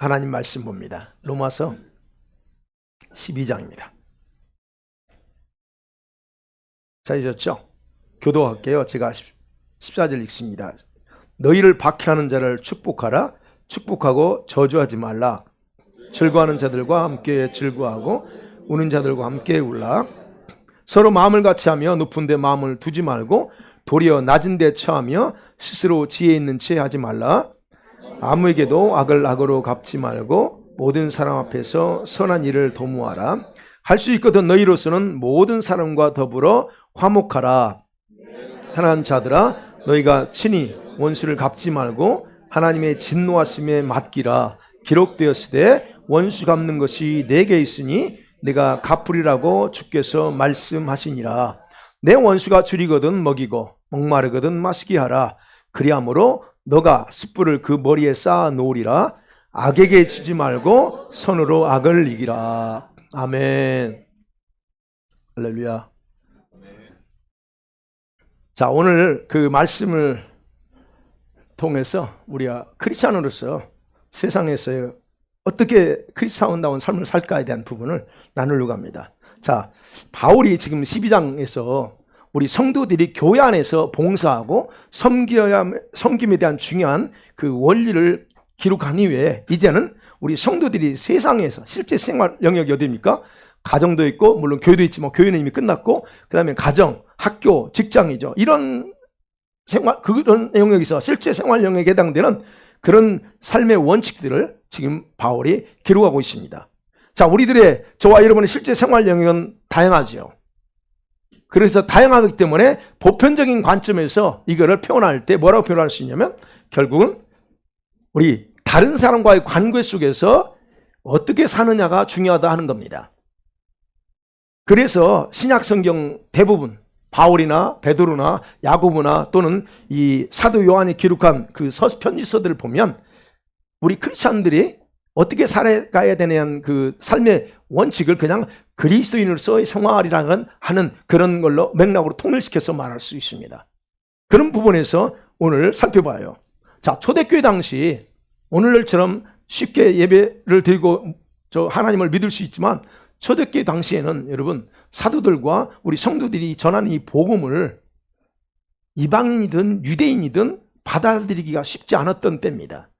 하나님 말씀 봅니다. 로마서 12장입니다. 잘 읽었죠? 교도할게요. 제가 14절 읽습니다. 너희를 박해하는 자를 축복하라. 축복하고 저주하지 말라. 즐거워하는 자들과 함께 즐거워하고 우는 자들과 함께 울라. 서로 마음을 같이하며 높은 데 마음을 두지 말고 도리어 낮은 데 처하며 스스로 지혜 있는 채 하지 말라. 아무에게도 악을 악으로 갚지 말고 모든 사람 앞에서 선한 일을 도모하라. 할 수 있거든 너희로서는 모든 사람과 더불어 화목하라. 하나님 자들아, 너희가 친히 원수를 갚지 말고 하나님의 진노하심에 맡기라. 기록되었으되 원수 갚는 것이 내게 있으니 내가 갚으리라고 주께서 말씀하시니라. 내 원수가 줄이거든 먹이고 목마르거든 마시게 하라. 그리함으로 너가 숯불을 그 머리에 쌓아 놓으리라. 악에게 지지 말고 선으로 악을 이기라. 아멘. 할렐루야. 자, 오늘 그 말씀을 통해서 우리가 크리스찬으로서 세상에서 어떻게 크리스찬다운 삶을 살까에 대한 부분을 나누려고 합니다. 자, 바울이 지금 12장에서 우리 성도들이 교회 안에서 봉사하고 섬김에 대한 중요한 그 원리를 기록한 이후에 이제는 우리 성도들이 세상에서 실제 생활 영역이 어디입니까? 가정도 있고 물론 교회도 있지만 교회는 이미 끝났고 그 다음에 가정, 학교, 직장이죠. 이런 생활, 그런 영역에서 실제 생활 영역에 해당되는 그런 삶의 원칙들을 지금 바울이 기록하고 있습니다. 자, 우리들의 저와 여러분의 실제 생활 영역은 다양하죠. 그래서 다양하기 때문에 보편적인 관점에서 이거를 표현할 때 뭐라고 표현할 수 있냐면 결국은 우리 다른 사람과의 관계 속에서 어떻게 사느냐가 중요하다 하는 겁니다. 그래서 신약 성경 대부분 바울이나 베드로나 야고보나 또는 이 사도 요한이 기록한 그 편지서들을 보면 우리 크리스천들이 어떻게 살아가야 되는 그 삶의 원칙을 그냥 그리스도인으로서의 생활이라는 하는 그런 걸로 맥락으로 통일시켜서 말할 수 있습니다. 그런 부분에서 오늘 살펴봐요. 자, 초대교회 당시 오늘처럼 쉽게 예배를 드리고 하나님을 믿을 수 있지만 초대교회 당시에는 여러분 사도들과 우리 성도들이 전하는 이 복음을 이방인이든 유대인이든 받아들이기가 쉽지 않았던 때입니다.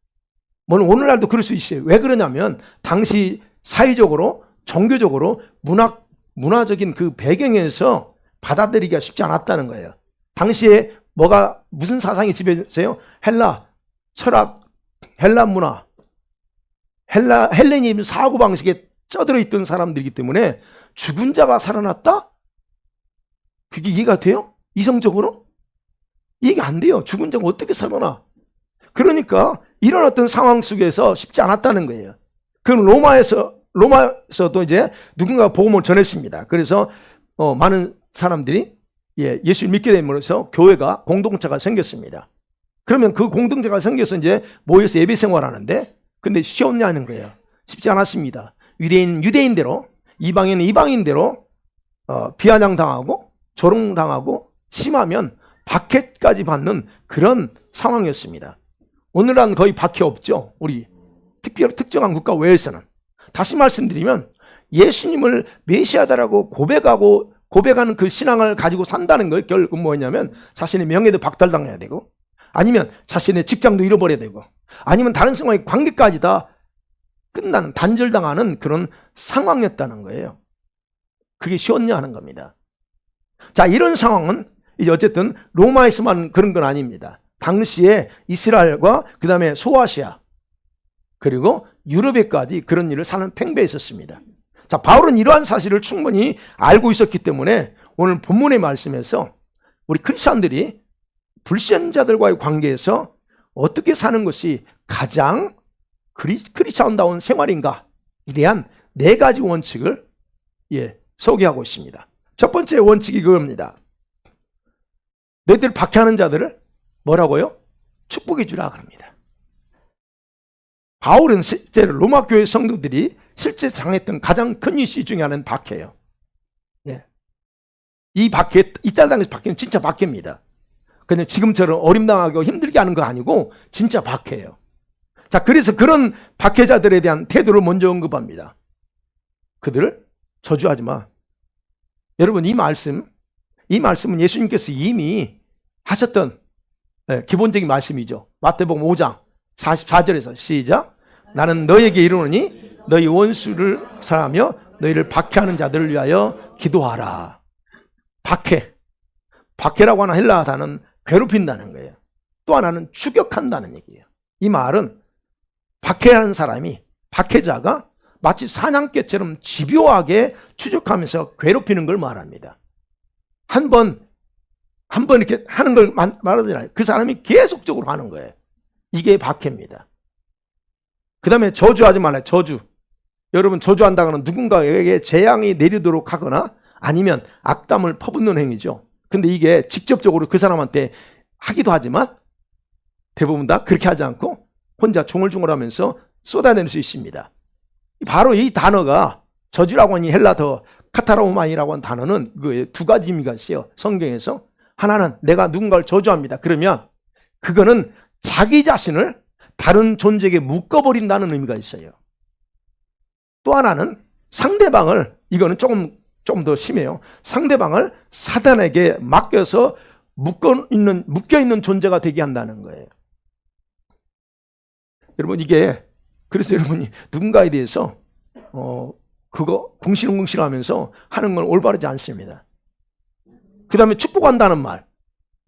물론 오늘날도 그럴 수 있어요. 왜 그러냐면 당시 사회적으로 종교적으로 문화적인 그 배경에서 받아들이기가 쉽지 않았다는 거예요. 당시에 무슨 사상이 지배했어요? 헬라 철학, 헬라 문화, 헬레니즘 사고방식에 쩌들어 있던 사람들이기 때문에 죽은 자가 살아났다? 그게 이해가 돼요? 이성적으로? 이해가 안 돼요. 죽은 자가 어떻게 살아나? 그러니까 이런 어떤 상황 속에서 쉽지 않았다는 거예요. 그럼 로마에서도 이제 누군가 복음을 전했습니다. 그래서 많은 사람들이 예수를 믿게 됨으로써 교회가 공동체가 생겼습니다. 그러면 그 공동체가 생겨서 이제 모여서 예배 생활하는데 근데 쉬웠냐는 거예요. 쉽지 않았습니다. 유대인대로 이방인은 이방인대로 비아냥당하고 조롱당하고 심하면 박해까지 받는 그런 상황이었습니다. 오늘은 거의 박해 없죠. 우리 특정한 국가 외에서는. 다시 말씀드리면 예수님을 메시아다라고 고백하는 그 신앙을 가지고 산다는 걸 결국 뭐냐면 자신의 명예도 박탈당해야 되고 아니면 자신의 직장도 잃어버려야 되고 아니면 다른 상황의 관계까지 다 끝나는 단절당하는 그런 상황이었다는 거예요. 그게 쉬웠냐 하는 겁니다. 자, 이런 상황은 이제 어쨌든 로마에서만 그런 건 아닙니다. 당시에 이스라엘과 그 다음에 소아시아 그리고 유럽에까지 그런 일을 사는 팽배에 있었습니다. 자, 바울은 이러한 사실을 충분히 알고 있었기 때문에 오늘 본문의 말씀에서 우리 크리스천들이 불신자들과의 관계에서 어떻게 사는 것이 가장 크리스천다운 생활인가에 대한 4가지 원칙을 소개하고 있습니다. 첫 번째 원칙이 그겁니다. 너희들 박해하는 자들을 뭐라고요? 축복해 주라 그럽니다. 바울은 실제로 로마 교회 성도들이 실제 당했던 가장 큰 이슈 중에 하나는 박해예요. 이 박해, 이때 당시 박해는 진짜 박해입니다. 그냥 지금처럼 어림당하고 힘들게 하는 거 아니고 진짜 박해예요. 자, 그래서 그런 박해자들에 대한 태도를 먼저 언급합니다. 그들을 저주하지 마. 여러분, 이 말씀은 예수님께서 이미 하셨던 기본적인 말씀이죠. 마태복음 5장 44절에서 시작. 나는 너에게 이르노니 너희 원수를 사랑하며 너희를 박해하는 자들을 위하여 기도하라. 박해라고 하는 헬라어 단어는 괴롭힌다는 거예요. 또 하나는 추격한다는 얘기예요. 이 말은 박해하는 사람이, 박해자가 마치 사냥개처럼 집요하게 추적하면서 괴롭히는 걸 말합니다. 한 번 이렇게 하는 걸 말하잖아요. 그 사람이 계속적으로 하는 거예요. 이게 박해입니다. 그 다음에 저주하지 말아요. 저주. 여러분, 저주한다고는 누군가에게 재앙이 내리도록 하거나 아니면 악담을 퍼붓는 행위죠. 근데 이게 직접적으로 그 사람한테 하기도 하지만 대부분 다 그렇게 하지 않고 혼자 중얼중얼하면서 쏟아낼 수 있습니다. 바로 이 단어가 저주라고 하는 헬라어 카타라우마이라고 하는 단어는 그 두 가지 의미가 있어요. 성경에서. 하나는 내가 누군가를 저주합니다. 그러면 그거는 자기 자신을 다른 존재에게 묶어버린다는 의미가 있어요. 또 하나는 상대방을, 이거는 조금 더 심해요. 상대방을 사단에게 맡겨서 묶여있는 존재가 되게 한다는 거예요. 여러분, 이게 그래서 여러분이 누군가에 대해서 그거 궁시렁궁시렁하면서 하는 건 올바르지 않습니다. 그 다음에 축복한다는 말,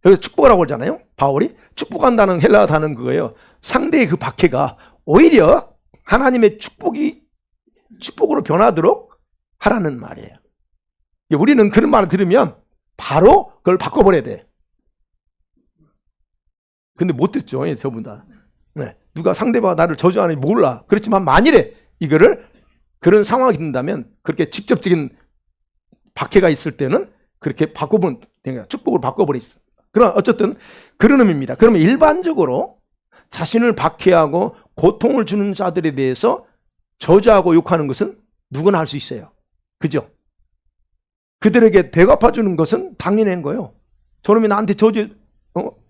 여기 축복이라고 그러잖아요. 바울이 축복한다는 헬라어 단어는 그거예요. 상대의 그 박해가 오히려 하나님의 축복으로 변하도록 하라는 말이에요. 우리는 그런 말을 들으면 바로 그걸 바꿔버려야 돼. 근데 못 듣죠, 저분 다. 네. 누가 상대방이 나를 저주하는지 몰라. 그렇지만 만일에 이거를 그런 상황이 된다면 그렇게 직접적인 박해가 있을 때는 그렇게 바꿔본, 축복을 바꿔버리겠습니다. 그럼 어쨌든 그런 의미입니다. 그러면 일반적으로 자신을 박해하고 고통을 주는 자들에 대해서 저주하고 욕하는 것은 누구나 할 수 있어요. 그죠? 그들에게 대갚아주는 것은 당연한 거예요. 저놈이 나한테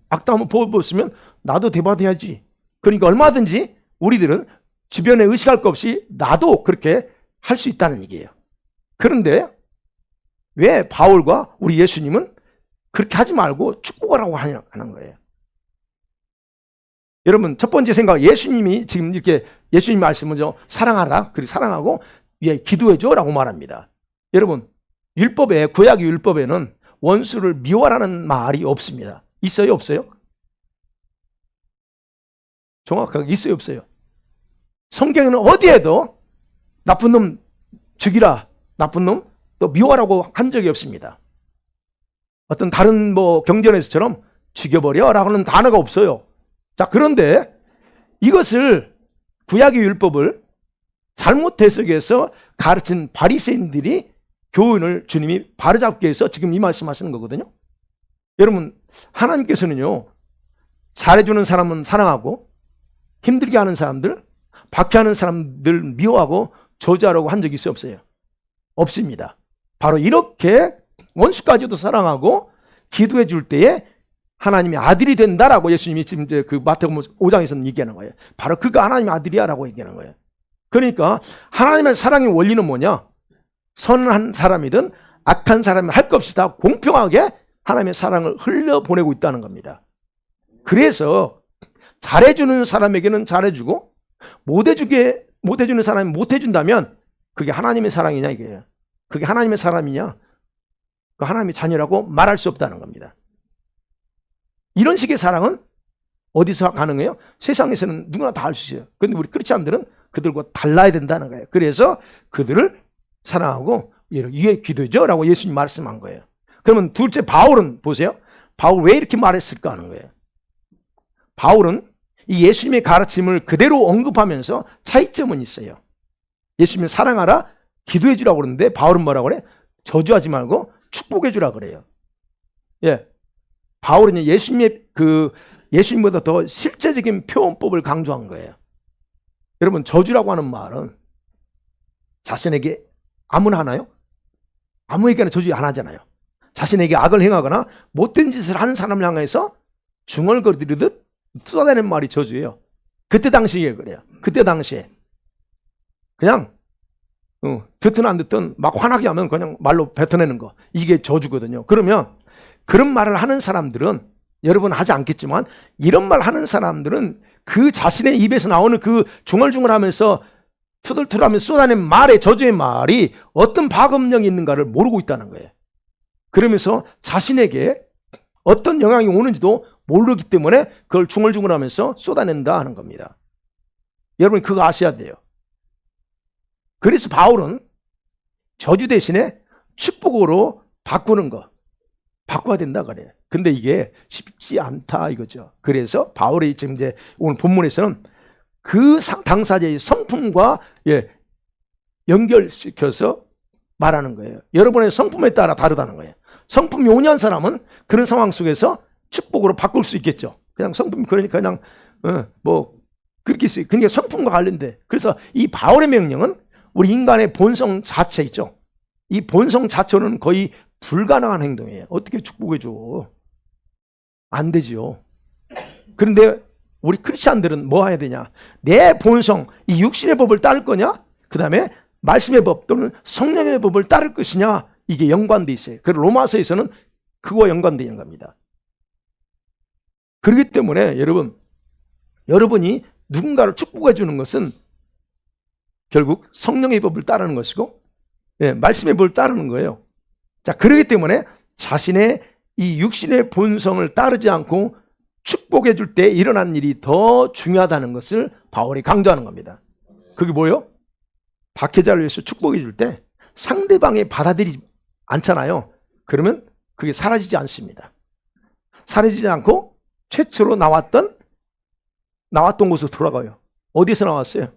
악담을 보였으면 나도 대받아야지. 그러니까 얼마든지 우리들은 주변에 의식할 것 없이 나도 그렇게 할 수 있다는 얘기예요. 그런데 왜 바울과 우리 예수님은 그렇게 하지 말고 축복하라고 하는 거예요? 여러분, 첫 번째 생각, 예수님이 지금 이렇게 예수님 말씀은 사랑하라, 그리고 사랑하고 기도해줘 라고 말합니다. 여러분, 율법에, 구약의 율법에는 원수를 미워하라는 말이 없습니다. 있어요, 없어요? 정확하게 있어요, 없어요? 성경에는 어디에도 나쁜 놈 죽이라, 나쁜 놈 또 미워하라고 한 적이 없습니다. 어떤 다른 경전에서처럼 죽여버려라고 하는 단어가 없어요. 자, 그런데 이것을 구약의 율법을 잘못 해석해서 가르친 바리새인들이 교훈을 주님이 바로잡기 위해서 지금 이 말씀하시는 거거든요. 여러분, 하나님께서는요, 잘해주는 사람은 사랑하고 힘들게 하는 사람들, 박해하는 사람들 미워하고 저주하라고 한 적이 있어요, 없어요? 없습니다. 바로 이렇게 원수까지도 사랑하고 기도해 줄 때에 하나님의 아들이 된다라고 예수님이 지금 이제 그 마태복음 5장에서는 얘기하는 거예요. 바로 그가 하나님의 아들이야라고 얘기하는 거예요. 그러니까 하나님의 사랑의 원리는 뭐냐? 선한 사람이든 악한 사람이 할 것 없이 다 공평하게 하나님의 사랑을 흘려보내고 있다는 겁니다. 그래서 잘해주는 사람에게는 잘해주고 못해주는 사람이 못해준다면 그게 하나님의 사랑이냐 이게요. 그게 하나님의 사람이냐? 그 하나님의 자녀라고 말할 수 없다는 겁니다. 이런 식의 사랑은 어디서 가능해요? 세상에서는 누구나 다 할 수 있어요. 그런데 우리 크리스찬들은 그들과 달라야 된다는 거예요. 그래서 그들을 사랑하고 위에 기도해줘 라고 예수님 말씀한 거예요. 그러면 둘째 바울은 보세요. 바울 왜 이렇게 말했을까 하는 거예요. 바울은 이 예수님의 가르침을 그대로 언급하면서 차이점은 있어요. 예수님을 사랑하라, 기도해 주라고 그러는데 바울은 뭐라고 그래? 저주하지 말고 축복해 주라 그래요. 예. 바울은 예수님보다 더 실제적인 표현법을 강조한 거예요. 여러분, 저주라고 하는 말은 자신에게 아무나 하나요? 아무에게나 저주 안 하잖아요. 자신에게 악을 행하거나 못된 짓을 하는 사람을 향해서 중얼거리듯 쏟아내는 말이 저주예요. 그때 당시에 그래요. 그때 당시에. 그냥 듣든 안 듣든 막 화나게 하면 그냥 말로 뱉어내는 거. 이게 저주거든요. 그러면 그런 말을 하는 사람들은, 여러분 하지 않겠지만, 이런 말 하는 사람들은 그 자신의 입에서 나오는 그 중얼중얼하면서 투덜투덜하면서 쏟아낸 말의, 저주의 말이 어떤 파급력이 있는가를 모르고 있다는 거예요. 그러면서 자신에게 어떤 영향이 오는지도 모르기 때문에 그걸 중얼중얼하면서 쏟아낸다 하는 겁니다. 여러분 그거 아셔야 돼요. 그래서 바울은 저주 대신에 축복으로 바꾸는 거, 바꿔야 된다 그래요. 근데 이게 쉽지 않다 이거죠. 그래서 바울이 지금 이제 오늘 본문에서는 그 당사자의 성품과 연결시켜서 말하는 거예요. 여러분의 성품에 따라 다르다는 거예요. 성품이 온유한 사람은 그런 상황 속에서 축복으로 바꿀 수 있겠죠. 그냥 성품이 그러니까 그냥 뭐 그렇게 있어요. 그러니까 성품과 관련돼. 그래서 이 바울의 명령은 우리 인간의 본성 자체 있죠. 이 본성 자체로는 거의 불가능한 행동이에요. 어떻게 축복해 줘? 안 되지요. 그런데 우리 크리스찬들은 뭐 해야 되냐? 내 본성, 이 육신의 법을 따를 거냐? 그 다음에 말씀의 법 또는 성령의 법을 따를 것이냐? 이게 연관돼 있어요. 그리고 로마서에서는 그거와 연관되어 있는 겁니다. 그렇기 때문에 여러분이 누군가를 축복해 주는 것은 결국 성령의 법을 따르는 것이고, 말씀의 법을 따르는 거예요. 자, 그렇기 때문에 자신의 이 육신의 본성을 따르지 않고 축복해 줄 때 일어난 일이 더 중요하다는 것을 바울이 강조하는 겁니다. 그게 뭐예요? 박해자를 위해서 축복해 줄 때 상대방이 받아들이지 않잖아요. 그러면 그게 사라지지 않습니다. 사라지지 않고 최초로 나왔던 곳으로 돌아가요. 어디에서 나왔어요?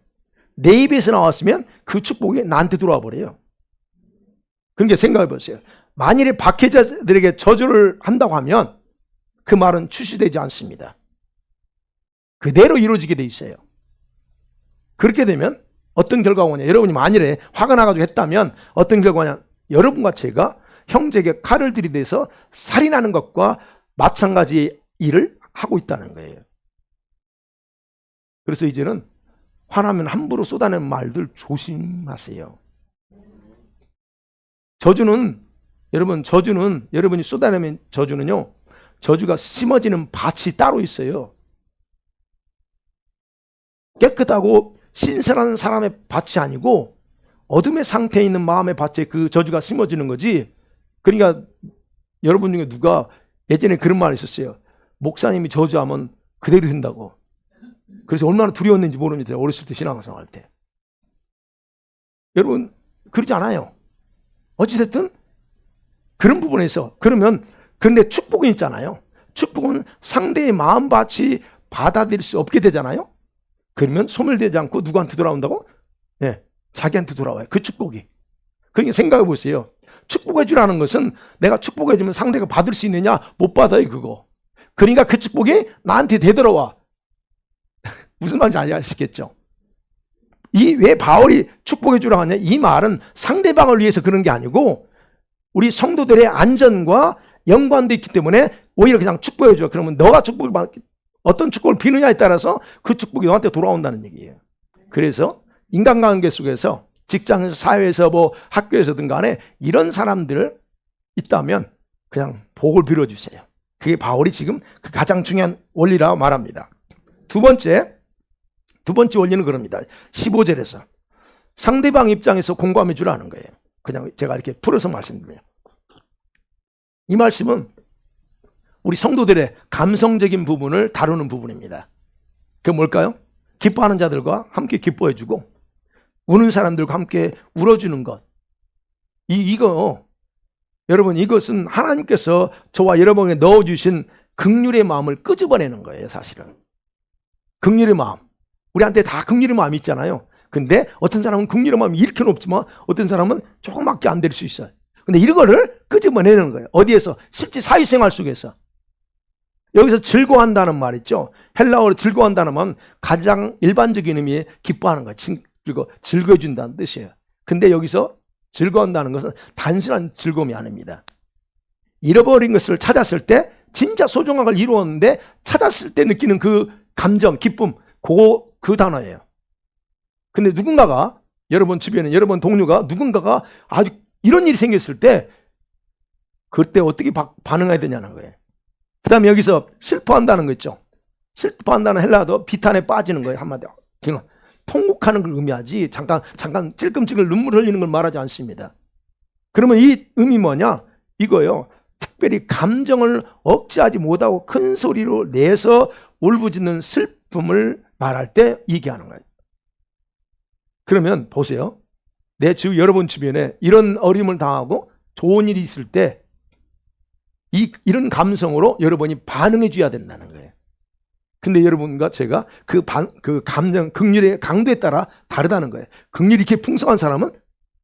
내 입에서 나왔으면 그 축복이 나한테 들어와 버려요. 그러니까 생각해 보세요. 만일에 박해자들에게 저주를 한다고 하면 그 말은 출시되지 않습니다. 그대로 이루어지게 돼 있어요. 그렇게 되면 어떤 결과가 오냐? 여러분이 만일에 화가 나가지고 했다면 어떤 결과냐? 여러분과 제가 형제에게 칼을 들이대서 살인하는 것과 마찬가지 일을 하고 있다는 거예요. 그래서 이제는 화나면 함부로 쏟아내는 말들 조심하세요. 저주는 여러분이 쏟아내면 저주는요, 저주가 심어지는 밭이 따로 있어요. 깨끗하고 신선한 사람의 밭이 아니고 어둠의 상태에 있는 마음의 밭에 그 저주가 심어지는 거지. 그러니까 여러분 중에 누가 예전에 그런 말이 있었어요. 목사님이 저주하면 그대로 된다고. 그래서 얼마나 두려웠는지 모릅니다. 어렸을 때 신앙생활 할 때. 여러분 그러지 않아요. 어찌됐든 그런 부분에서 그런데 축복은 있잖아요. 축복은 상대의 마음밭이 받아들일 수 없게 되잖아요. 그러면 소멸되지 않고 누구한테 돌아온다고? 자기한테 돌아와요. 그 축복이. 그러니까 생각해 보세요. 축복해 주라는 것은 내가 축복해 주면 상대가 받을 수 있느냐? 못 받아요, 그거. 그러니까 그 축복이 나한테 되돌아와. 무슨 말인지 아시겠죠? 왜 바울이 축복해 주라고 하냐? 이 말은 상대방을 위해서 그런 게 아니고 우리 성도들의 안전과 연관되어 있기 때문에 오히려 그냥 축복해 줘. 그러면 너가 어떤 축복을 비느냐에 따라서 그 축복이 너한테 돌아온다는 얘기예요. 그래서 인간관계 속에서 직장에서 사회에서 뭐 학교에서든 간에 이런 사람들 있다면 그냥 복을 빌어주세요. 그게 바울이 지금 그 가장 중요한 원리라고 말합니다. 두 번째 원리는 그럽니다. 15절에서 상대방 입장에서 공감해 주라는 거예요. 그냥 제가 이렇게 풀어서 말씀드려요. 이 말씀은 우리 성도들의 감성적인 부분을 다루는 부분입니다. 그게 뭘까요? 기뻐하는 자들과 함께 기뻐해 주고 우는 사람들과 함께 울어주는 것. 이거 여러분, 이것은 하나님께서 저와 여러분에게 넣어주신 긍휼의 마음을 끄집어내는 거예요. 사실은 긍휼의 마음, 우리한테 다 긍휼의 마음이 있잖아요. 근데 어떤 사람은 긍휼의 마음이 이렇게 높지만 어떤 사람은 조금밖에 안 될 수 있어요. 근데 이거를 끄집어내는 거예요. 어디에서? 실제 사회생활 속에서. 여기서 즐거워한다는 말 있죠. 헬라어로 즐거워한다는 말은 가장 일반적인 의미의 기뻐하는 거예요. 즐거워준다는 뜻이에요. 근데 여기서 즐거워한다는 것은 단순한 즐거움이 아닙니다. 잃어버린 것을 찾았을 때 진짜 소중한 걸 이루었는데 찾았을 때 느끼는 그 감정, 기쁨, 그 단어예요. 근데 누군가가, 여러분 주변에 여러분 동료가 누군가가 아주 이런 일이 생겼을 때 그때 어떻게 반응해야 되냐는 거예요. 그 다음에 여기서 슬퍼한다는 거 있죠. 슬퍼한다는 헬라어도 비탄에 빠지는 거예요. 한마디로. 통곡하는 걸 의미하지 잠깐 찔끔찔끔 눈물 흘리는 걸 말하지 않습니다. 그러면 이 의미 뭐냐? 이거요. 특별히 감정을 억제하지 못하고 큰 소리로 내서 울부짖는 슬픔을 말할 때 얘기하는 거예요. 그러면 보세요. 여러분 주변에 이런 어려움을 당하고 좋은 일이 있을 때 이런 감성으로 여러분이 반응해 줘야 된다는 거예요. 근데 여러분과 제가 그 감정, 긍휼의 강도에 따라 다르다는 거예요. 긍휼이 이렇게 풍성한 사람은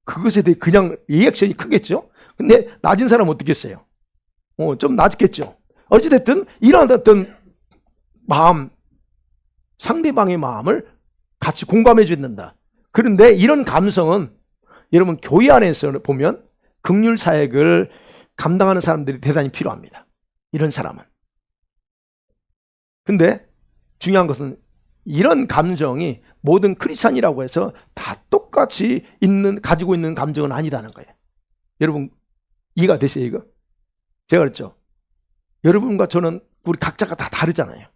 그것에 대해 그냥 리액션이 크겠죠. 근데 낮은 사람은 어떻겠어요? 좀 낮겠죠. 어찌됐든 이런 어떤 마음, 상대방의 마음을 같이 공감해 준다. 그런데 이런 감성은 여러분 교회 안에서 보면 긍휼 사역을 감당하는 사람들이 대단히 필요합니다. 이런 사람은. 근데 중요한 것은 이런 감정이 모든 크리스찬이라고 해서 다 똑같이 가지고 있는 감정은 아니다는 거예요. 여러분 이해가 되세요 이거? 제가 그랬죠. 여러분과 저는 우리 각자가 다 다르잖아요.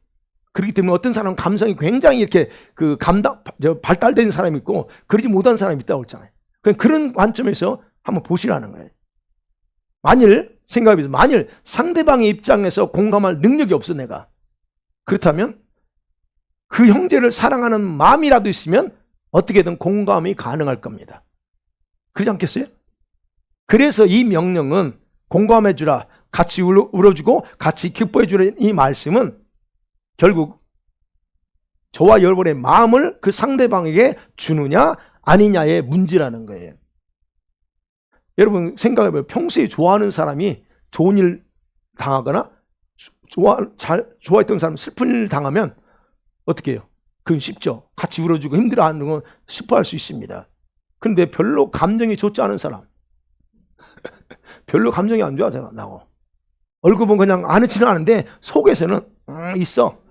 그렇기 때문에 어떤 사람은 감성이 굉장히 이렇게 발달된 사람이 있고 그러지 못한 사람이 있다고 했잖아요. 그런 관점에서 한번 보시라는 거예요. 만일 상대방의 입장에서 공감할 능력이 없어 내가. 그렇다면 그 형제를 사랑하는 마음이라도 있으면 어떻게든 공감이 가능할 겁니다. 그렇지 않겠어요? 그래서 이 명령은 공감해 주라, 같이 울어주고 같이 기뻐해 주라, 이 말씀은 결국 저와 여러분의 마음을 그 상대방에게 주느냐 아니냐의 문제라는 거예요. 여러분 생각해봐요. 평소에 좋아하는 사람이 좋은 일 당하거나 좋아했던 사람 슬픈 일 당하면 어떻게 해요? 그건 쉽죠. 같이 울어주고 힘들어하는 건 슬퍼할 수 있습니다. 그런데 별로 감정이 좋지 않은 사람, 별로 감정이 안 좋아하잖아. 나고 얼굴 보면 그냥 아무렇지는 않은데 속에서는 있어.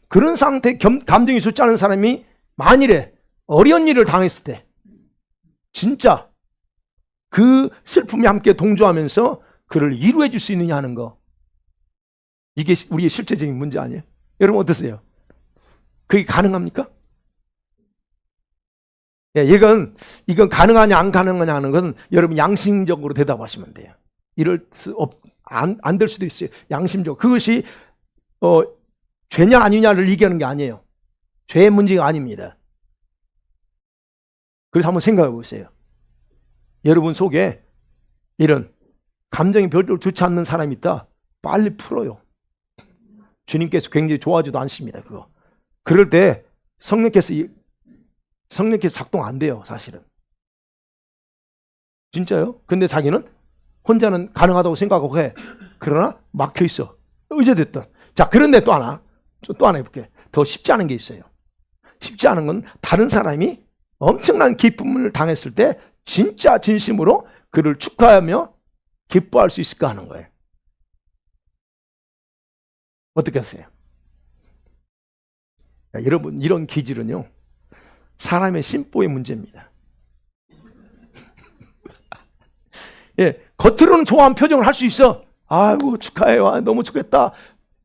그런 상태, 감정이 좋지 않은 사람이 만일에 어려운 일을 당했을 때 진짜 그 슬픔에 함께 동조하면서 그를 위로해 줄 수 있느냐 하는 거, 이게 우리의 실제적인 문제 아니에요? 여러분 어떠세요? 그게 가능합니까? 이건 가능하냐 안 가능하냐 하는 건 여러분 양심적으로 대답하시면 돼요. 안 될 수도 있어요. 양심적으로. 그것이 죄냐 아니냐를 얘기하는 게 아니에요. 죄의 문제가 아닙니다. 그래서 한번 생각해 보세요. 여러분 속에 이런 감정이 별로 좋지 않는 사람이 있다. 빨리 풀어요. 주님께서 굉장히 좋아하지도 않습니다. 그거. 그럴 때 성령께서 작동 안 돼요. 사실은. 진짜요? 근데 자기는 혼자는 가능하다고 생각하고 해. 그러나 막혀 있어. 어찌됐든. 자, 그런데 또 하나 해볼게. 더 쉽지 않은 게 있어요. 쉽지 않은 건 다른 사람이 엄청난 기쁨을 당했을 때 진짜 진심으로 그를 축하하며 기뻐할 수 있을까 하는 거예요. 어떻게 하세요? 야, 여러분 이런 기질은요 사람의 심보의 문제입니다. 예, 겉으로는 좋아하는 표정을 할 수 있어. 아이고 축하해요, 너무 좋겠다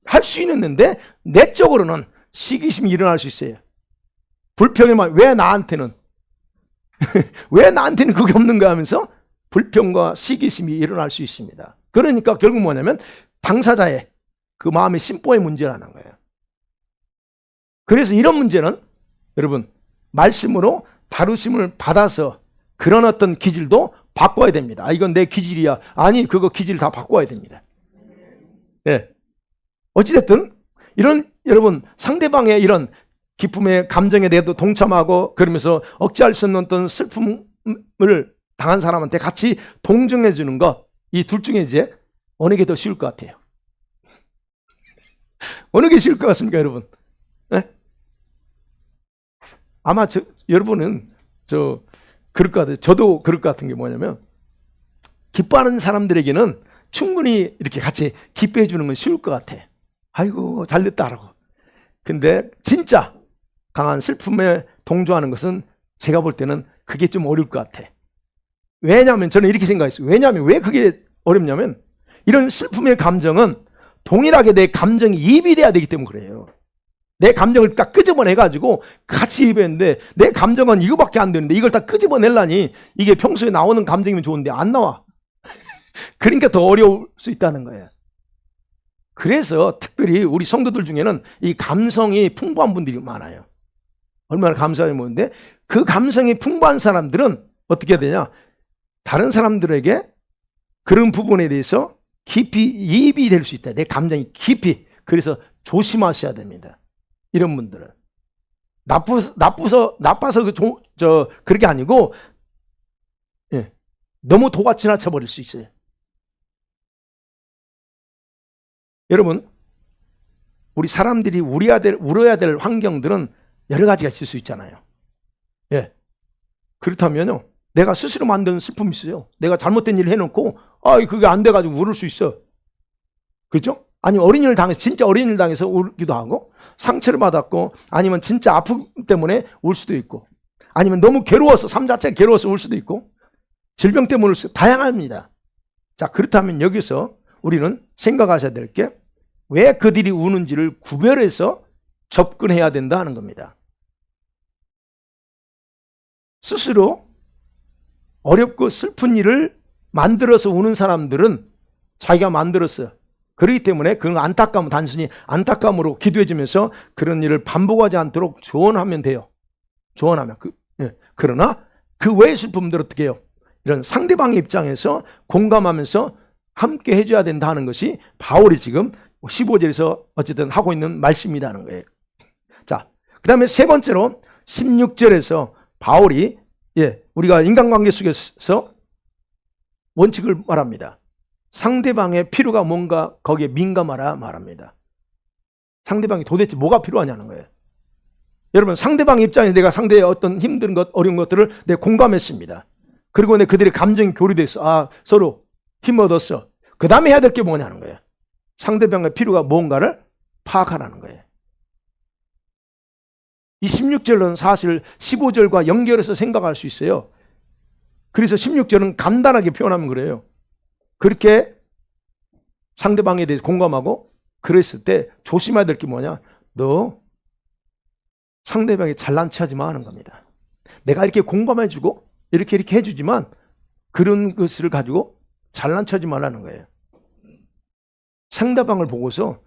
할 수 있는데 내적으로는 시기심이 일어날 수 있어요. 불평에만 왜 나한테는 그게 없는가 하면서 불평과 시기심이 일어날 수 있습니다. 그러니까 결국 뭐냐면 당사자의 그 마음의 심보의 문제라는 거예요. 그래서 이런 문제는 여러분 말씀으로 다루심을 받아서 그런 어떤 기질도 바꿔야 됩니다. 이건 내 기질이야. 아니, 그거 기질 다 바꿔야 됩니다. 네. 어찌됐든 여러분 상대방의 이런 기쁨의 감정에 대해서 동참하고 그러면서 억제할 수 없는 어떤 슬픔을 당한 사람한테 같이 동정해 주는 것, 이 둘 중에 이제 어느 게 더 쉬울 것 같아요? 어느 게 쉬울 것 같습니까, 여러분? 네? 아마 여러분은 그럴 것 같아요. 저도 그럴 것 같은 게 뭐냐면 기뻐하는 사람들에게는 충분히 이렇게 같이 기뻐해 주는 건 쉬울 것 같아. 아이고 잘됐다라고. 근데 진짜 강한 슬픔에 동조하는 것은 제가 볼 때는 그게 좀 어려울 것 같아. 왜냐하면 저는 이렇게 생각했어요. 왜냐하면 왜 그게 어렵냐면 이런 슬픔의 감정은 동일하게 내 감정이 이입이 돼야 되기 때문에 그래요. 내 감정을 딱 끄집어내가지고 같이 이입했는데 내 감정은 이거밖에 안 되는데 이걸 다 끄집어내려니 이게 평소에 나오는 감정이면 좋은데 안 나와. 그러니까 더 어려울 수 있다는 거예요. 그래서 특별히 우리 성도들 중에는 이 감성이 풍부한 분들이 많아요. 얼마나 감사하게 보는데 그 감성이 풍부한 사람들은 어떻게 해야 되냐? 다른 사람들에게 그런 부분에 대해서 깊이 이입이 될 수 있다. 내 감정이 깊이. 그래서 조심하셔야 됩니다. 이런 분들은 나빠서 그렇게 아니고 너무 도가 지나쳐 버릴 수 있어요. 여러분, 우리 사람들이 울어야 될 환경들은 여러 가지가 있을 수 있잖아요. 그렇다면요, 내가 스스로 만든 슬픔이 있어요. 내가 잘못된 일을 해놓고 그게 안 돼가지고 울을 수 있어. 그렇죠? 아니면 어린이를 당해서 진짜 어린이를 당해서 울기도 하고, 상처를 받았고, 아니면 진짜 아픔 때문에 울 수도 있고, 아니면 너무 괴로워서 삶 자체가 괴로워서 울 수도 있고, 질병 때문에 울 수도 있고, 다양합니다. 자, 그렇다면 여기서 우리는 생각하셔야 될 게 왜 그들이 우는지를 구별해서 접근해야 된다 하는 겁니다. 스스로 어렵고 슬픈 일을 만들어서 우는 사람들은 자기가 만들었어요. 그렇기 때문에 그런 안타까움, 단순히 안타까움으로 기도해 주면서 그런 일을 반복하지 않도록 조언하면 돼요. 조언하면. 그러나 그 외의 슬픔들 어떻게 해요? 이런 상대방의 입장에서 공감하면서 함께 해줘야 된다 하는 것이 바울이 지금 15절에서 어쨌든 하고 있는 말씀이라는 거예요. 자, 그 다음에 세 번째로 16절에서 바울이 우리가 인간관계 속에서 원칙을 말합니다. 상대방의 필요가 뭔가 거기에 민감하라 말합니다. 상대방이 도대체 뭐가 필요하냐는 거예요. 여러분, 상대방의 입장에서 내가 상대의 어떤 힘든 것, 어려운 것들을 내가 공감했습니다. 그리고 그들의 감정이 교류됐어. 서로 힘 얻었어. 그 다음에 해야 될 게 뭐냐는 거예요. 상대방의 필요가 뭔가를 파악하라는 거예요. 이 16절은 사실 15절과 연결해서 생각할 수 있어요. 그래서 16절은 간단하게 표현하면 그래요. 그렇게 상대방에 대해서 공감하고 그랬을 때 조심해야 될 게 뭐냐? 너 상대방이 잘난 체하지 마 하는 겁니다. 내가 이렇게 공감해주고 이렇게 해주지만 그런 것을 가지고 잘난 체하지 말라는 거예요. 상대방을 보고서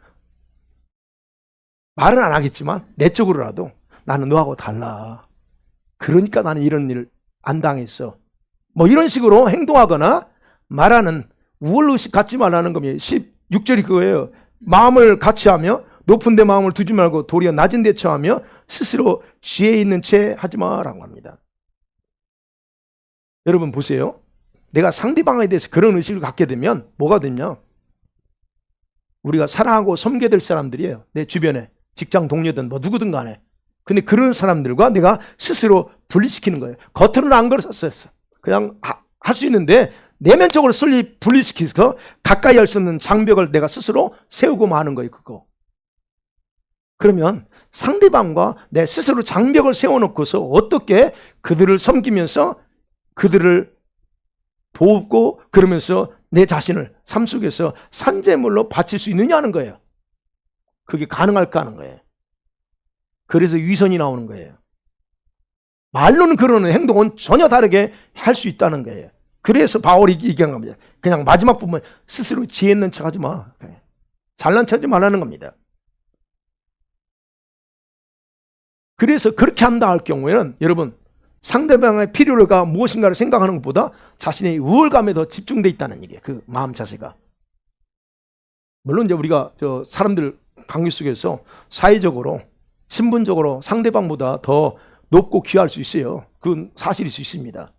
말은 안 하겠지만 내적으로라도 나는 너하고 달라. 그러니까 나는 이런 일을 안 당했어. 뭐 이런 식으로 행동하거나 말하는 우월의식 갖지 말라는 겁니다. 16절이 그거예요. 마음을 같이 하며 높은 데 마음을 두지 말고 도리어 낮은 데 처하며 스스로 지혜 있는 채 하지 마라고 합니다. 여러분 보세요. 내가 상대방에 대해서 그런 의식을 갖게 되면 뭐가 되냐? 우리가 사랑하고 섬겨야 될 사람들이에요. 내 주변에 직장 동료든 뭐 누구든 간에. 근데 그런 사람들과 내가 스스로 분리시키는 거예요. 겉으로는 안 그랬었어요. 그냥 할 수 있는데 내면적으로 분리시켜서 가까이 할 수 없는 장벽을 내가 스스로 세우고 마는 거예요. 그거. 그러면 상대방과 내 스스로 장벽을 세워놓고서 어떻게 그들을 섬기면서 그들을 돕고 그러면서 내 자신을 삶 속에서 산재물로 바칠 수 있느냐는 거예요. 그게 가능할까 하는 거예요. 그래서 위선이 나오는 거예요. 말로는 그러는 행동은 전혀 다르게 할 수 있다는 거예요. 그래서 바울이 얘기한 겁니다. 그냥 마지막 부분 스스로 지혜 있는 척 하지 마. 잘난 척 하지 말라는 겁니다. 그래서 그렇게 한다 할 경우에는 여러분 상대방의 필요가 무엇인가를 생각하는 것보다 자신의 우월감에 더 집중되어 있다는 얘기예요. 그 마음 자세가. 물론 이제 우리가 사람들 관계 속에서 사회적으로 신분적으로 상대방보다 더 높고 귀할 수 있어요. 그건 사실일 수 있습니다.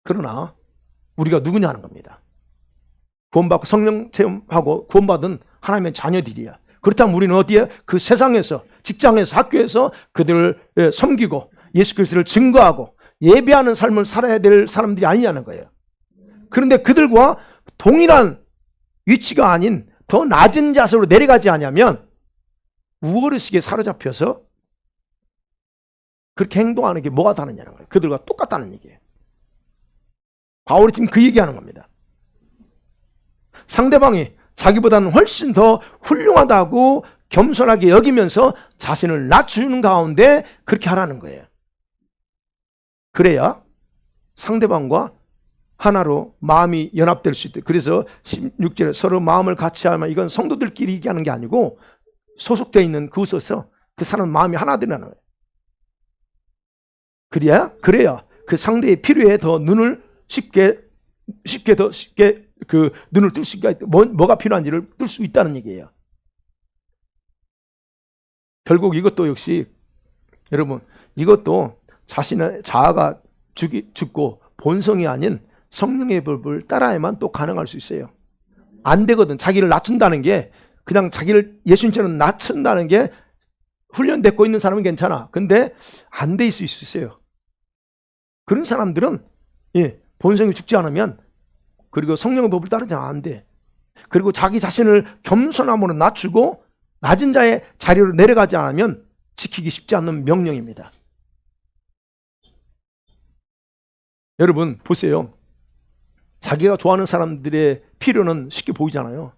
그러나 우리가 누구냐 하는 겁니다. 구원받고 성령 체험하고 구원받은 하나님의 자녀들이야. 그렇다면 우리는 어디에? 그 세상에서, 직장에서, 학교에서 그들을 섬기고 예수 그리스도를 증거하고 예배하는 삶을 살아야 될 사람들이 아니냐는 거예요. 그런데 그들과 동일한 위치가 아닌 더 낮은 자세로 내려가지 않으면 우월의식에 사로잡혀서 그렇게 행동하는 게 뭐가 다르냐는 거예요. 그들과 똑같다는 얘기예요. 바울이 지금 그 얘기하는 겁니다. 상대방이 자기보다는 훨씬 더 훌륭하다고 겸손하게 여기면서 자신을 낮추는 가운데 그렇게 하라는 거예요. 그래야 상대방과 하나로 마음이 연합될 수 있대. 그래서 16절에 서로 마음을 같이 하면, 이건 성도들끼리 얘기하는 게 아니고 소속되어 있는 그곳에서 그 사람 마음이 하나 되는 거예요. 그래야 그 상대의 필요에 더 눈을 쉽게 그 눈을 뜰 수 있게, 뭐가 필요한지를 뜰 수 있다는 얘기예요. 결국 이것도 역시 여러분, 이것도 자신의 자아가 죽고 본성이 아닌 성령의 법을 따라야만 또 가능할 수 있어요. 안 되거든. 자기를 낮춘다는 게, 그냥 자기를 예수님처럼 낮춘다는 게 훈련되고 있는 사람은 괜찮아. 근데 안 돼 있을 수 있어요. 그런 사람들은 본성이 죽지 않으면, 그리고 성령의 법을 따르지 안 돼. 그리고 자기 자신을 겸손함으로 낮추고 낮은 자의 자리로 내려가지 않으면 지키기 쉽지 않는 명령입니다. 여러분 보세요. 자기가 좋아하는 사람들의 필요는 쉽게 보이잖아요.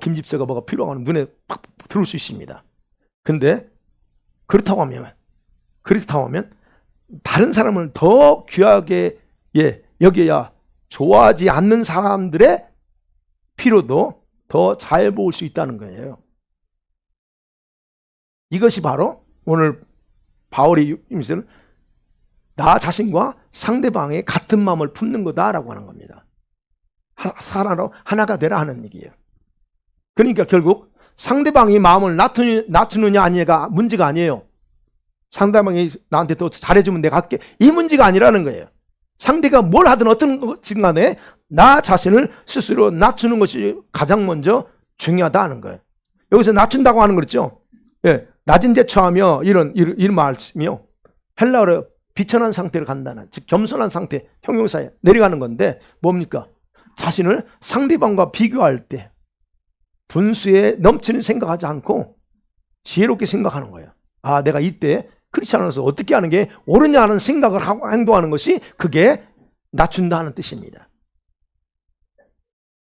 김 집사가 뭐가 필요하면 눈에 팍 들어올 수 있습니다. 근데 그렇다고 하면 다른 사람을 더 귀하게 여겨야 좋아하지 않는 사람들의 필요도 더 잘 볼 수 있다는 거예요. 이것이 바로 오늘 바울의 의미는 나 자신과 상대방의 같은 마음을 품는 거다라고 하는 겁니다. 하나가 되라 하는 얘기예요. 그러니까 결국 상대방이 마음을 낮추느냐 아니냐가 문제가 아니에요. 상대방이 나한테 더 잘해주면 내가 할게, 이 문제가 아니라는 거예요. 상대가 뭘 하든 어떤 것이든 간에 나 자신을 스스로 낮추는 것이 가장 먼저 중요하다 하는 거예요. 여기서 낮춘다고 하는 거 그랬죠? 낮은 데 처하며 이런 말씀이요. 헬라어로 비천한 상태를 간다는, 즉 겸손한 상태, 형용사에 내려가는 건데 뭡니까? 자신을 상대방과 비교할 때 분수에 넘치는 생각하지 않고 지혜롭게 생각하는 거예요. 내가 이때 그렇지 않아서 어떻게 하는 게 옳으냐 하는 생각을 하고 행동하는 것이, 그게 낮춘다는 뜻입니다.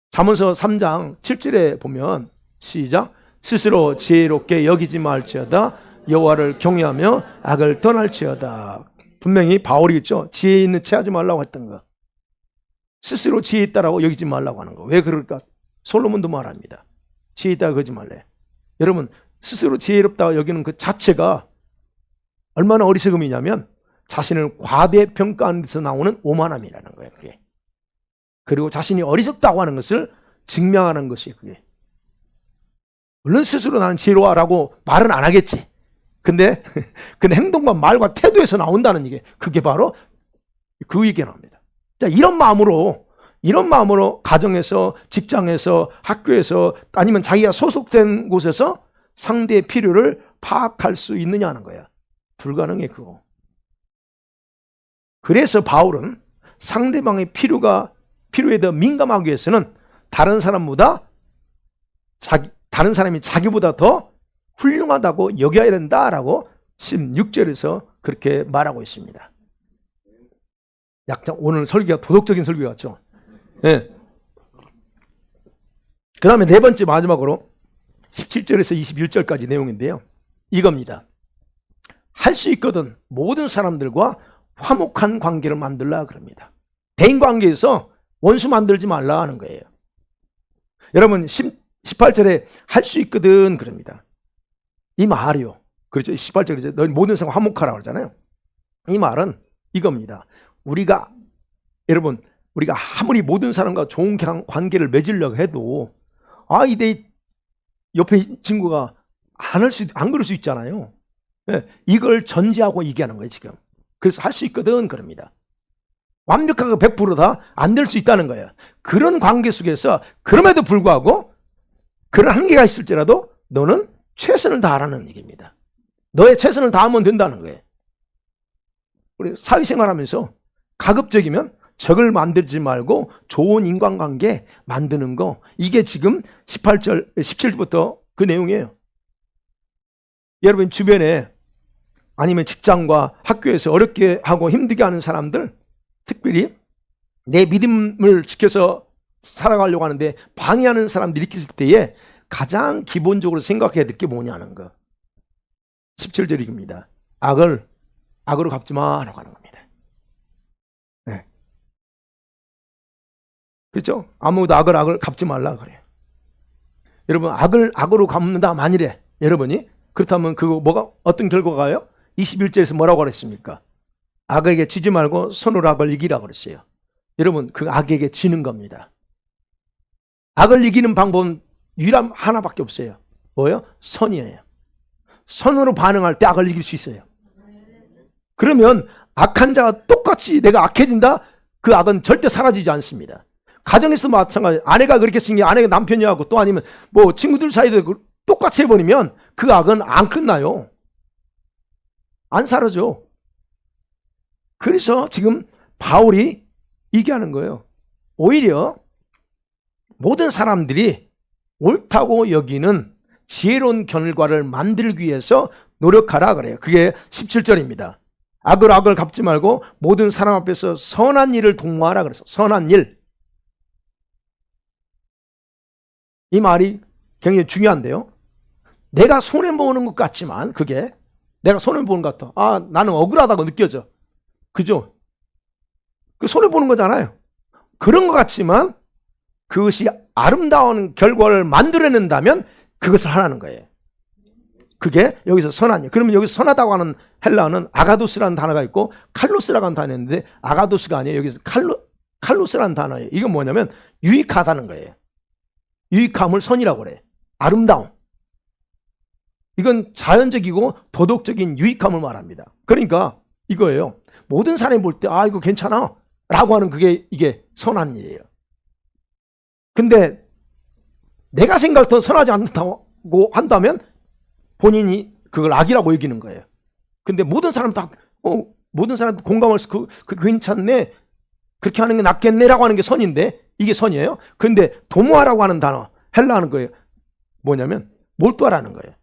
잠언서 3장 7절에 보면 시작, 스스로 지혜롭게 여기지 말지어다 여호와를 경외하며 악을 떠날지어다. 분명히 바울이 있죠. 지혜 있는 채 하지 말라고 했던 거. 스스로 지혜 있다라고 여기지 말라고 하는 거. 왜 그럴까? 솔로몬도 말합니다. 지혜 있다고 그러지 말래. 여러분, 스스로 지혜롭다고 여기는 그 자체가 얼마나 어리석음이냐면 자신을 과대평가하는 데서 나오는 오만함이라는 거예요. 그게. 그리고 자신이 어리석다고 하는 것을 증명하는 것이 그게. 물론 스스로 나는 지혜로워라고 말은 안 하겠지. 근데 그 행동과 말과 태도에서 나온다는 얘기, 그게 바로 그 얘기가 나옵니다. 자, 이런 마음으로 가정에서, 직장에서, 학교에서, 아니면 자기가 소속된 곳에서 상대의 필요를 파악할 수 있느냐는 거야. 불가능해 그거. 그래서 바울은 상대방의 필요에 더 민감하기 위해서는 다른 사람이 자기보다 더 훌륭하다고 여겨야 된다라고 16절에서 그렇게 말하고 있습니다. 약간 오늘 설교가 도덕적인 설교 같죠? 네. 그 다음에 네 번째 마지막으로 17절에서 21절까지 내용인데요. 이겁니다. 할 수 있거든 모든 사람들과 화목한 관계를 만들라 그럽니다. 대인관계에서 원수 만들지 말라 하는 거예요. 여러분 18절에 할 수 있거든 그럽니다. 이 말이요. 그렇죠. 18절에 너희 모든 사람 화목하라 그러잖아요. 이 말은 이겁니다. 우리가 아무리 모든 사람과 좋은 관계를 맺으려고 해도 이 옆에 친구가 안 그럴 수 있잖아요. 이걸 전제하고 얘기하는 거예요 지금. 그래서 할 수 있거든 그럽니다. 완벽하게 100% 다 안 될 수 있다는 거예요. 그런 관계 속에서 그럼에도 불구하고 그런 한계가 있을지라도 너는 최선을 다하라는 얘기입니다. 너의 최선을 다하면 된다는 거예요. 우리 사회생활하면서 가급적이면 적을 만들지 말고 좋은 인간관계 만드는 거, 이게 지금 17절부터 그 내용이에요. 여러분 주변에 아니면 직장과 학교에서 어렵게 하고 힘들게 하는 사람들, 특별히 내 믿음을 지켜서 살아가려고 하는데 방해하는 사람들이 있을 때에 가장 기본적으로 생각해야 될 게 뭐냐는 거. 17절 이겁니다. 악으로 갚지 마라고 하는 겁니다. 네. 그렇죠? 아무도 악을 갚지 말라 그래요. 여러분, 악으로 갚는다 만일에 여러분이 그렇다면 그거 뭐가 어떤 결과가요? 21절에서 뭐라고 그랬습니까? 악에게 지지 말고 선으로 악을 이기라 그랬어요. 여러분, 그 악에게 지는 겁니다. 악을 이기는 방법은 유일한 하나밖에 없어요. 뭐예요? 선이에요. 선으로 반응할 때 악을 이길 수 있어요. 그러면 악한 자가 똑같이 내가 악해진다? 그 악은 절대 사라지지 않습니다. 가정에서도 마찬가지. 아내가 그렇게 생긴 게 아내가 남편이하고 또 아니면 뭐 친구들 사이도 똑같이 해버리면 그 악은 안 끝나요. 안 사라져. 그래서 지금 바울이 얘기하는 거예요. 오히려 모든 사람들이 옳다고 여기는 지혜로운 결과를 만들기 위해서 노력하라 그래요. 그게 17절입니다. 악을 갚지 말고 모든 사람 앞에서 선한 일을 동모하라 그래서 선한 일. 이 말이 굉장히 중요한데요. 내가 손해보는 것 같지만 그게 내가 손해보는 것 같아. 아, 나는 억울하다고 느껴져. 그죠? 그 손해보는 거잖아요. 그런 것 같지만 그것이 아름다운 결과를 만들어낸다면 그것을 하라는 거예요. 그게 여기서 선한 일. 그러면 여기서 선하다고 하는 헬라어는 아가도스라는 단어가 있고 칼로스라고 하는 단어가 있는데 아가도스가 아니에요. 여기서 칼로스라는 단어예요. 이건 뭐냐면 유익하다는 거예요. 유익함을 선이라고 그래. 아름다움. 이건 자연적이고 도덕적인 유익함을 말합니다. 그러니까 이거예요. 모든 사람이 볼 때 아 이거 괜찮아 라고 하는 이게 선한 일이에요. 근데 내가 생각도 선하지 않다고 한다면 본인이 그걸 악이라고 여기는 거예요. 근데 모든 사람 모든 사람 공감할 수 그 괜찮네 그렇게 하는 게 낫겠네라고 하는 게 선인데 이게 선이에요. 근데 도모하라고 하는 단어 헬라 하는 거예요. 뭐냐면 몰두하라는 거예요.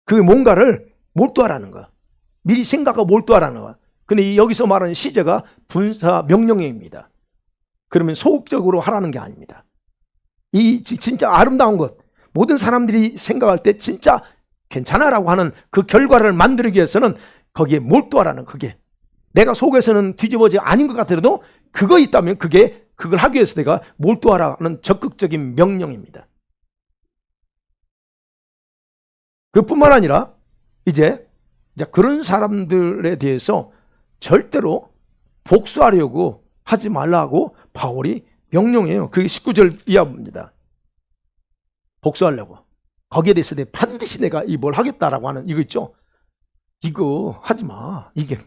그 뭔가를 몰두하라는 거야. 미리 생각하고 몰두하라는 거야. 근데 여기서 말하는 시제가 분사 명령형입니다. 그러면 소극적으로 하라는 게 아닙니다. 이 진짜 아름다운 것, 모든 사람들이 생각할 때 진짜 괜찮아라고 하는 그 결과를 만들기 위해서는 거기에 몰두하라는 그게 내가 속에서는 뒤집어지 아닌 것 같더라도 그거 있다면 그걸 하기 위해서 내가 몰두하라는 적극적인 명령입니다. 그뿐만 아니라 이제 그런 사람들에 대해서 절대로 복수하려고 하지 말라고 바울이 명령해요. 그게 19절 이하입니다. 복수하려고. 거기에 대해서 반드시 내가 뭘 하겠다라고 하는 이거 있죠. 이거 하지 마. 이게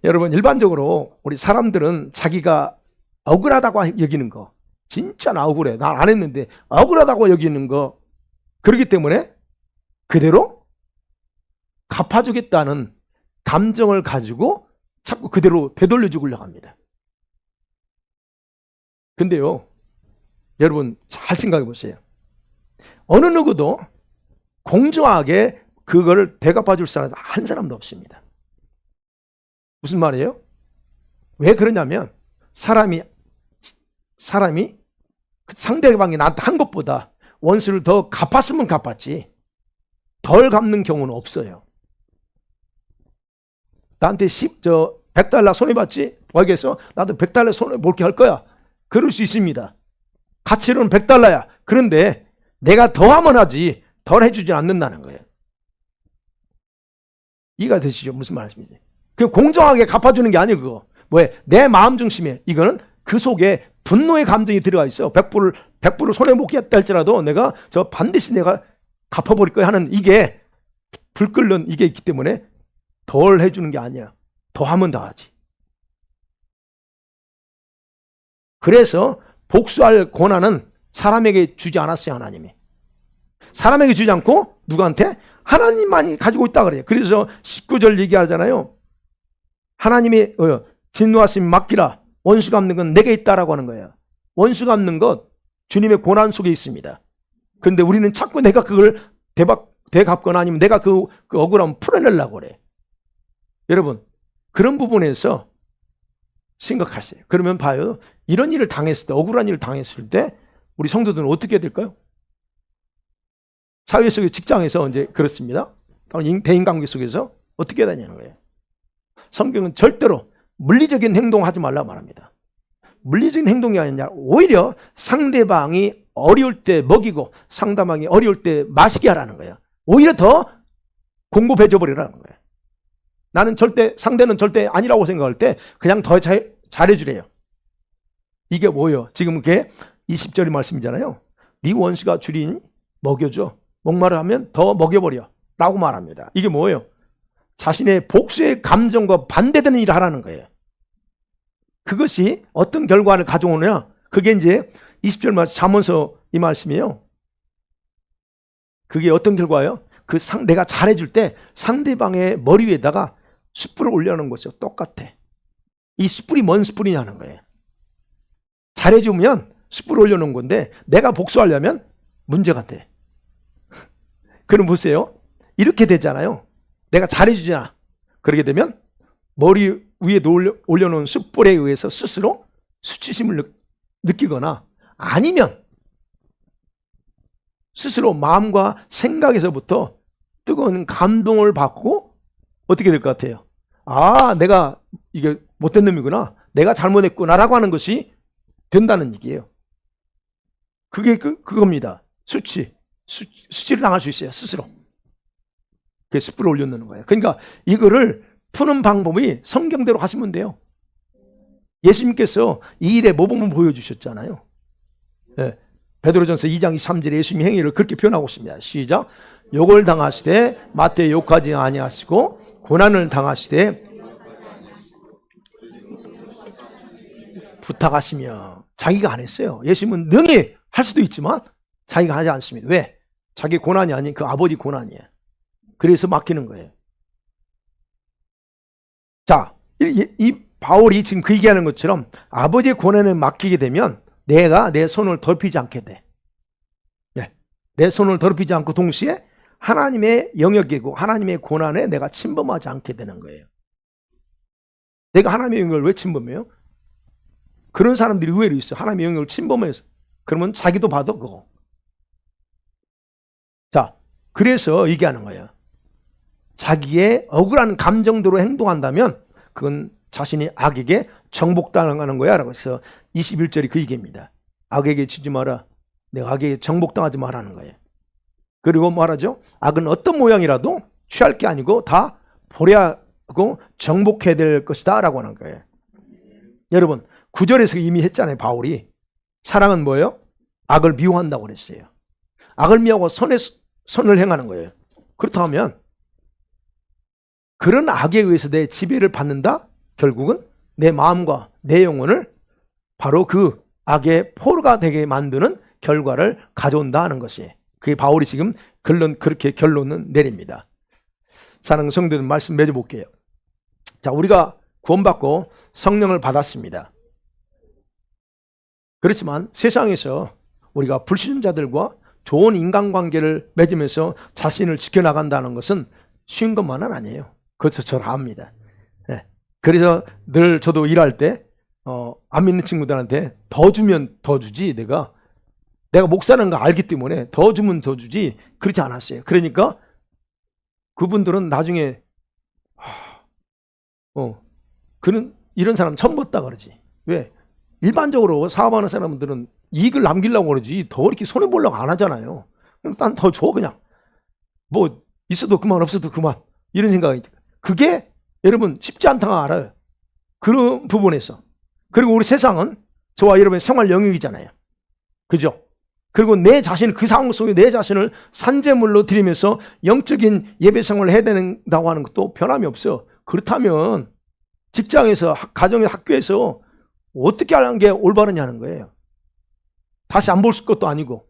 여러분 일반적으로 우리 사람들은 자기가 억울하다고 여기는 거 진짜 나 억울해. 난 안 했는데 억울하다고 여기는 거 그렇기 때문에 그대로 갚아주겠다는 감정을 가지고 자꾸 그대로 되돌려 주려고 합니다. 근데요 여러분 잘 생각해 보세요. 어느 누구도 공정하게 그거를 대갚아 줄 사람 한 사람도 없습니다. 무슨 말이에요? 왜 그러냐면 사람이 상대방이 나한테 한 것보다 원수를 더 갚았으면 갚았지 덜 갚는 경우는 없어요. 나한테 100달러 손해봤지? 알겠어? 나도 100달러 손해볼게 할 거야. 그럴 수 있습니다. 가치로는 100달러야. 그런데 내가 더 하면 하지 덜 해주지 않는다는 거예요. 이해가 되시죠? 무슨 말씀인지. 그 공정하게 갚아주는 게 아니에요. 그거 뭐에 내 마음 중심에 이거는 그 속에 분노의 감정이 들어가 있어요. 100불을 손해 못 겠다 할지라도 내가 반드시 내가 갚아버릴 거야 하는 이게 불 끓는 이게 있기 때문에 덜 해주는 게 아니야. 더 하면 다 하지. 그래서 복수할 권한은 사람에게 주지 않았어요. 하나님이. 사람에게 주지 않고 누구한테? 하나님만이 가지고 있다 그래요. 그래서 19절 얘기하잖아요. 하나님이 진노하심 맡기라. 원수 갚는 건 내게 있다라고 하는 거예요. 원수 갚는 것 주님의 고난 속에 있습니다. 그런데 우리는 자꾸 내가 그걸 되갚거나 아니면 내가 그 억울함을 풀어내려고 그래. 여러분, 그런 부분에서 생각하세요. 그러면 봐요. 이런 일을 당했을 때, 억울한 일을 당했을 때 우리 성도들은 어떻게 해야 될까요? 사회 속의 직장에서 이제 그렇습니다. 대인관계 속에서 어떻게 해야 되냐는 거예요. 성경은 절대로 물리적인 행동하지 말라고 말합니다. 물리적인 행동이 아니라 오히려 상대방이 어려울 때 먹이고 상대방이 어려울 때 마시게 하라는 거예요. 오히려 더 공급해줘 버리라는 거예요. 나는 상대는 절대 아니라고 생각할 때 그냥 더 잘해주래요. 이게 뭐예요? 지금 그게 20절의 말씀이잖아요. 네 원수가 주리니 먹여줘. 목마르 하면 더 먹여버려 라고 말합니다. 이게 뭐예요? 자신의 복수의 감정과 반대되는 일을 하라는 거예요. 그것이 어떤 결과를 가져오느냐? 그게 이제 20절 말씀 잠언서 이 말씀이에요. 그게 어떤 결과예요? 내가 잘해줄 때 상대방의 머리 위에다가 숯불을 올려놓은 것이요. 똑같아. 이 숯불이 뭔 숯불이냐는 거예요. 잘해주면 숯불을 올려놓은 건데 내가 복수하려면 문제가 돼. 그럼 보세요. 이렇게 되잖아요. 내가 잘해주잖아. 그렇게 되면 머리 위에 올려놓은 숯불에 의해서 스스로 수치심을 느끼거나 아니면 스스로 마음과 생각에서부터 뜨거운 감동을 받고 어떻게 될 것 같아요? 아, 내가 이게 못된 놈이구나. 내가 잘못했구나라고 하는 것이 된다는 얘기예요. 그게 그겁니다. 수치를 당할 수 있어요. 스스로. 그게 숯불을 올려놓는 거예요. 그러니까 이거를 푸는 방법이 성경대로 하시면 돼요. 예수님께서 이 일의 모범을 보여주셨잖아요. 네. 베드로전서 2장 23절에 예수님의 행위를 그렇게 표현하고 있습니다. 시작. 욕을 당하시되 마태 욕하지 아니하시고 고난을 당하시되 부탁하시며 자기가 안 했어요. 예수님은 능히 할 수도 있지만 자기가 하지 않습니다. 왜? 자기 고난이 아닌 그 아버지 고난이에요. 그래서 맡기는 거예요. 자, 이 바울이 지금 그 얘기하는 것처럼 아버지의 고난에 맡기게 되면 내가 내 손을 더럽히지 않게 돼. 네. 내 손을 더럽히지 않고 동시에 하나님의 영역이고 하나님의 고난에 내가 침범하지 않게 되는 거예요. 내가 하나님의 영역을 왜 침범해요? 그런 사람들이 의외로 있어요. 하나님의 영역을 침범해서. 그러면 자기도 받아 그거. 자, 그래서 얘기하는 거예요. 자기의 억울한 감정대로 행동한다면 그건 자신이 악에게 정복당하는 거야 라고 해서 21절이 그 얘기입니다. 악에게 지지 마라. 내가 악에게 정복당하지 말라는 거예요. 그리고 말하죠. 악은 어떤 모양이라도 취할 게 아니고 다 보려하고 정복해야 될 것이다 라고 하는 거예요. 여러분 9절에서 이미 했잖아요. 바울이. 사랑은 뭐예요? 악을 미워한다고 그랬어요. 악을 미워하고 선을 행하는 거예요. 그렇다면 그런 악에 의해서 내 지배를 받는다? 결국은 내 마음과 내 영혼을 바로 그 악의 포로가 되게 만드는 결과를 가져온다 하는 것이 그게 바울이 지금 그렇게 결론은 내립니다. 사랑하는 성도들 말씀 맺어볼게요. 자, 우리가 구원받고 성령을 받았습니다. 그렇지만 세상에서 우리가 불신자들과 좋은 인간관계를 맺으면서 자신을 지켜나간다는 것은 쉬운 것만은 아니에요. 그것도 저를 압니다. 네. 그래서 늘 저도 일할 때 안 믿는 친구들한테 더 주면 더 주지 내가 목사라는 거 알기 때문에 더 주면 더 주지 그렇지 않았어요. 그러니까 그분들은 나중에 이런 사람 처음 봤다 그러지. 왜? 일반적으로 사업하는 사람들은 이익을 남기려고 그러지 더 이렇게 손해보려고 안 하잖아요. 난 더 줘 그냥. 뭐 있어도 그만 없어도 그만 이런 생각이. 그게 여러분 쉽지 않다고 알아요. 그런 부분에서. 그리고 우리 세상은 저와 여러분의 생활 영역이잖아요. 그죠? 그리고 내 자신, 그 상황 속에 내 자신을 산재물로 드리면서 영적인 예배 생활을 해야 된다고 하는 것도 변함이 없어요. 그렇다면 직장에서, 가정에, 학교에서 어떻게 하는 게 올바르냐는 거예요. 다시 안 볼 것도 아니고.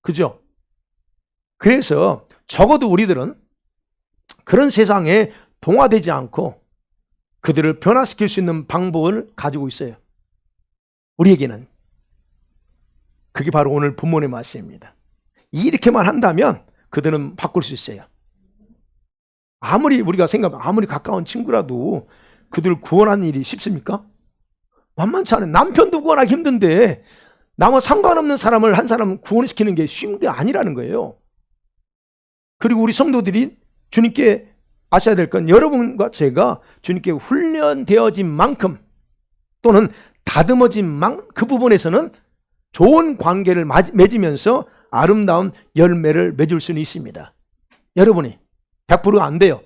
그죠? 그래서 적어도 우리들은 그런 세상에 동화되지 않고 그들을 변화시킬 수 있는 방법을 가지고 있어요. 우리에게는. 그게 바로 오늘 본문의 말씀입니다. 이렇게만 한다면 그들은 바꿀 수 있어요. 아무리 우리가 아무리 가까운 친구라도 그들을 구원하는 일이 쉽습니까? 만만치 않아요. 남편도 구원하기 힘든데 나와 상관없는 사람을 한 사람 구원시키는 게 쉬운 게 아니라는 거예요. 그리고 우리 성도들이 주님께 아셔야 될 건 여러분과 제가 주님께 훈련되어진 만큼 또는 다듬어진 만큼 그 부분에서는 좋은 관계를 맺으면서 아름다운 열매를 맺을 수는 있습니다. 여러분이 100%가 안 돼요.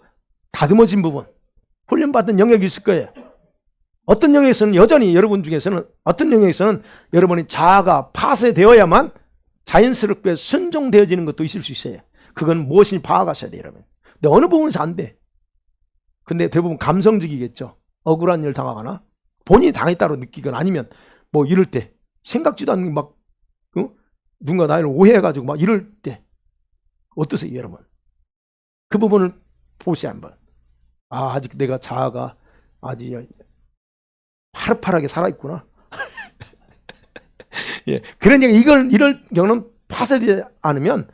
다듬어진 부분, 훈련받은 영역이 있을 거예요. 어떤 영역에서는 여전히 여러분 중에서는 어떤 영역에서는 여러분이 자아가 파쇄되어야만 자연스럽게 순종되어지는 것도 있을 수 있어요. 그건 무엇인지 파악하셔야 돼요, 여러분. 근데 어느 부분에서 안 돼. 근데 대부분 감성적이겠죠. 억울한 일 당하거나 본인이 당했다고 느끼거나 아니면 뭐 이럴 때 생각지도 않는 막 누군가 나를 오해해가지고 막 이럴 때 어떠세요, 여러분? 그 부분을 보세요, 한번. 아직 내가 자아가 아주 파릇파릇하게 살아있구나. 예. 그러니까 이럴 경우는 파쇄되지 않으면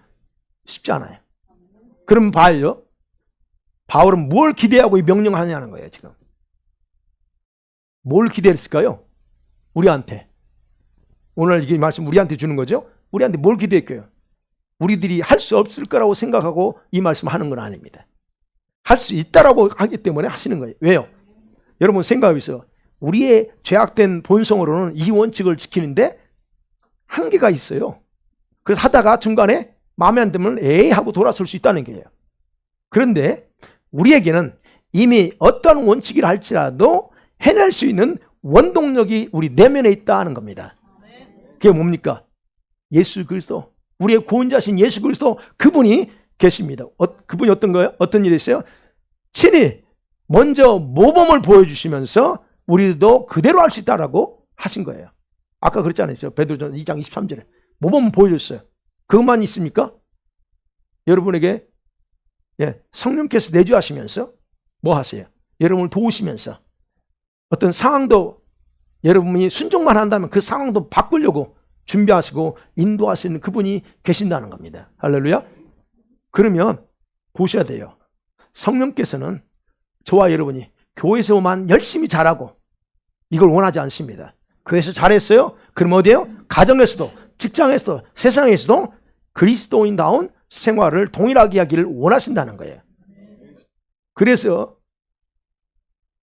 쉽지 않아요. 그럼 봐요. 바울은 뭘 기대하고 이 명령을 하냐는 거예요, 지금. 뭘 기대했을까요? 우리한테. 오늘 이게 말씀 우리한테 주는 거죠? 우리한테 뭘 기대했어요? 우리들이 할 수 없을 거라고 생각하고 이 말씀 하는 건 아닙니다. 할 수 있다라고 하기 때문에 하시는 거예요. 왜요? 여러분 생각해보세요. 우리의 죄악된 본성으로는 이 원칙을 지키는데 한계가 있어요. 그래서 하다가 중간에 마음에 안 들면 에이 하고 돌아설 수 있다는 거예요. 그런데 우리에게는 이미 어떤 원칙이라 할지라도 해낼 수 있는 원동력이 우리 내면에 있다는 겁니다. 그게 뭡니까? 예수 그리스도, 우리의 구원자신 예수 그리스도, 그분이 계십니다. 그분이 어떤 거예요? 어떤 일이 있어요? 친히 먼저 모범을 보여주시면서 우리도 그대로 할 수 있다라고 하신 거예요. 아까 그랬잖아요. 베드로전서 2장 23절에 모범을 보여줬어요. 그것만 있습니까? 여러분에게 성령께서 내주하시면서 뭐 하세요? 여러분을 도우시면서 어떤 상황도 여러분이 순종만 한다면 그 상황도 바꾸려고 준비하시고 인도하시는 그분이 계신다는 겁니다. 할렐루야. 그러면 보셔야 돼요. 성령께서는 저와 여러분이 교회에서만 열심히 잘하고 이걸 원하지 않습니다. 교회에서 잘했어요? 그럼 어디에요? 가정에서도, 직장에서도, 세상에서도 그리스도인다운 생활을 동일하게 하기를 원하신다는 거예요. 그래서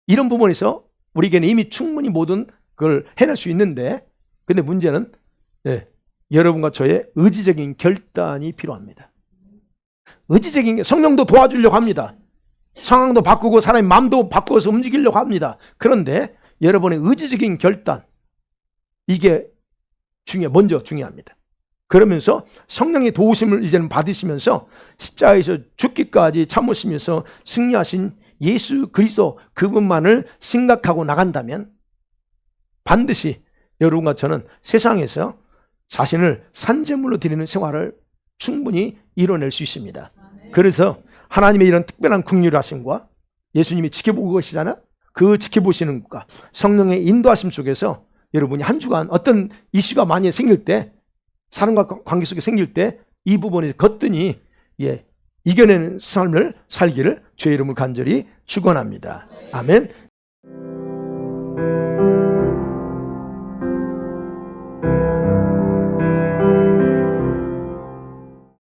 이런 부분에서 우리에게는 이미 충분히 모든 걸 해낼 수 있는데, 근데 문제는 여러분과 저의 의지적인 결단이 필요합니다. 의지적인 게 성령도 도와주려고 합니다. 상황도 바꾸고 사람의 마음도 바꿔서 움직이려고 합니다. 그런데 여러분의 의지적인 결단, 이게 먼저 중요합니다. 그러면서 성령의 도우심을 이제는 받으시면서 십자가에서 죽기까지 참으시면서 승리하신 예수 그리스도 그분만을 생각하고 나간다면 반드시 여러분과 저는 세상에서 자신을 산재물로 드리는 생활을 충분히 이뤄낼 수 있습니다. 그래서 하나님의 이런 특별한 긍휼하심과 예수님이 지켜보고 계시잖아. 그 지켜보시는 것과 성령의 인도하심 속에서 여러분이 한 주간 어떤 이슈가 많이 생길 때, 사람과 관계 속에 생길 때 이 부분에 거뜬히 이겨내는 삶을 살기를 주의 이름을 간절히 축원합니다. 아멘.